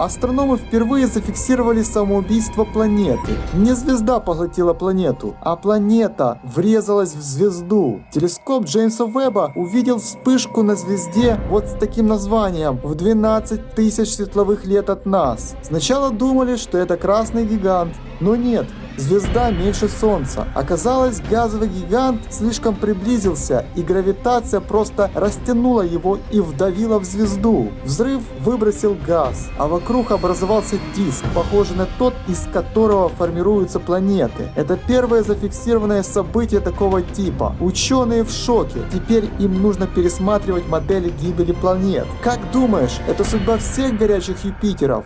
Астрономы впервые зафиксировали самоубийство планеты. Не звезда поглотила планету, а планета врезалась в звезду. Телескоп Джеймса Уэбба увидел вспышку на звезде вот с таким названием в 12 тысяч световых лет от нас. Сначала думали, что это красный гигант, но нет. Звезда меньше Солнца. Оказалось, газовый гигант слишком приблизился, и гравитация просто растянула его и вдавила в звезду. Взрыв выбросил газ, а вокруг образовался диск, похожий на тот, из которого формируются планеты. Это первое зафиксированное событие такого типа. Ученые в шоке. Теперь им нужно пересматривать модели гибели планет. Как думаешь, это судьба всех горячих Юпитеров?